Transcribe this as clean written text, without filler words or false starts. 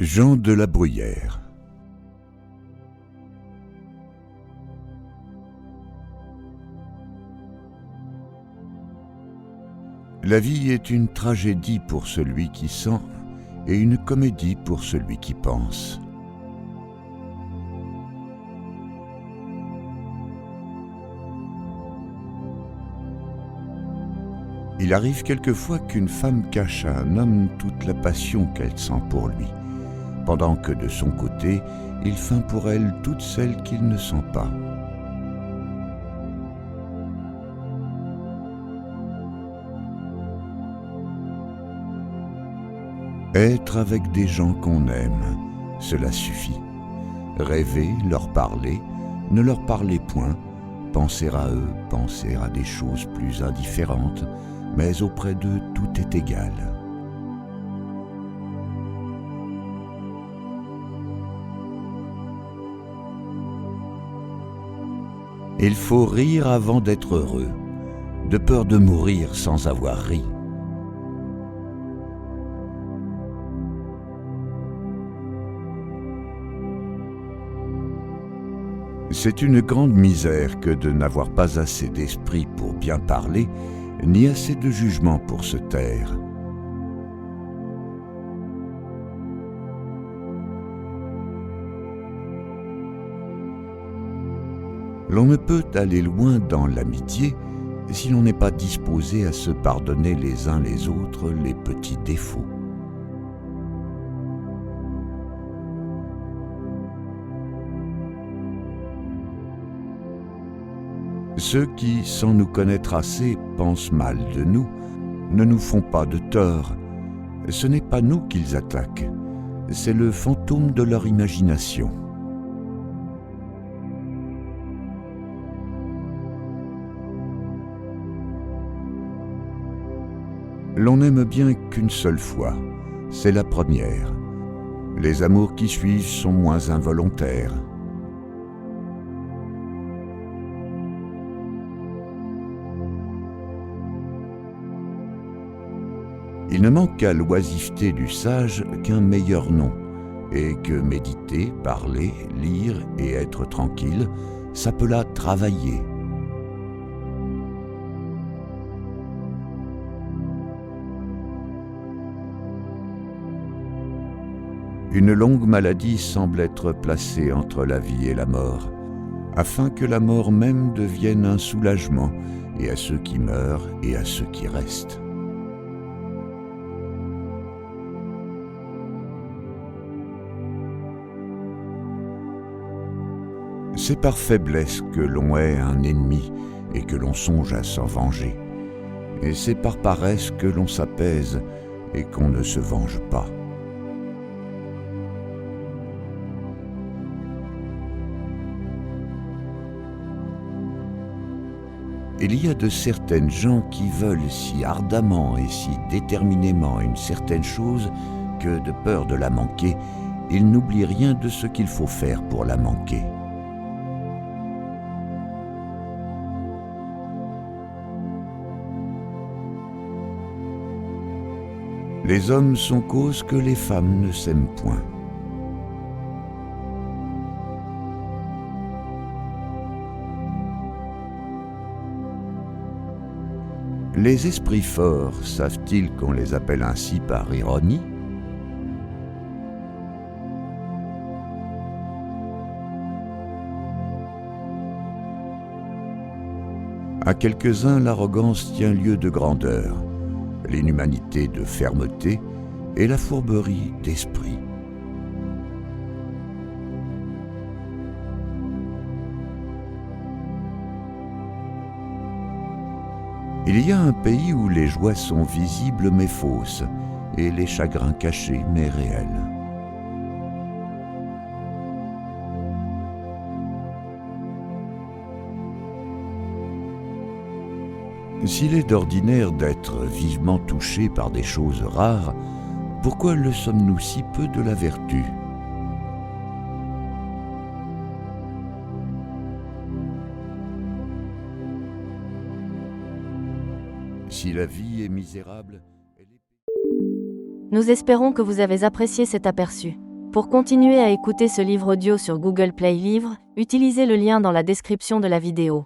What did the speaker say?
Jean de la Bruyère. La vie est une tragédie pour celui qui sent et une comédie pour celui qui pense. Il arrive quelquefois qu'une femme cache à un homme toute la passion qu'elle sent pour lui, pendant que de son côté, il feint pour elle toute celle qu'il ne sent pas. Être avec des gens qu'on aime, cela suffit. Rêver, leur parler, ne leur parler point, penser à eux, penser à des choses plus indifférentes, mais auprès d'eux tout est égal. Il faut rire avant d'être heureux, de peur de mourir sans avoir ri. C'est une grande misère que de n'avoir pas assez d'esprit pour bien parler, ni assez de jugement pour se taire. L'on ne peut aller loin dans l'amitié si l'on n'est pas disposé à se pardonner les uns les autres les petits défauts. Ceux qui, sans nous connaître assez, pensent mal de nous, ne nous font pas de tort. Ce n'est pas nous qu'ils attaquent, c'est le fantôme de leur imagination. L'on n'aime bien qu'une seule fois, c'est la première. Les amours qui suivent sont moins involontaires. Il ne manque à l'oisiveté du sage qu'un meilleur nom, et que méditer, parler, lire et être tranquille s'appela travailler. Une longue maladie semble être placée entre la vie et la mort, afin que la mort même devienne un soulagement, et à ceux qui meurent et à ceux qui restent. C'est par faiblesse que l'on hait un ennemi et que l'on songe à s'en venger. Et c'est par paresse que l'on s'apaise et qu'on ne se venge pas. Il y a de certaines gens qui veulent si ardemment et si déterminément une certaine chose que, de peur de la manquer, ils n'oublient rien de ce qu'il faut faire pour la manquer. Les hommes sont cause que les femmes ne s'aiment point. Les esprits forts, savent-ils qu'on les appelle ainsi par ironie? À quelques-uns, l'arrogance tient lieu de grandeur, l'inhumanité de fermeté et la fourberie d'esprit. Il y a un pays où les joies sont visibles mais fausses, et les chagrins cachés mais réels. S'il est d'ordinaire d'être vivement touché par des choses rares, pourquoi le sommes-nous si peu de la vertu ? Si la vie est misérable, elle est... Nous espérons que vous avez apprécié cet aperçu. Pour continuer à écouter ce livre audio sur Google Play Livres, utilisez le lien dans la description de la vidéo.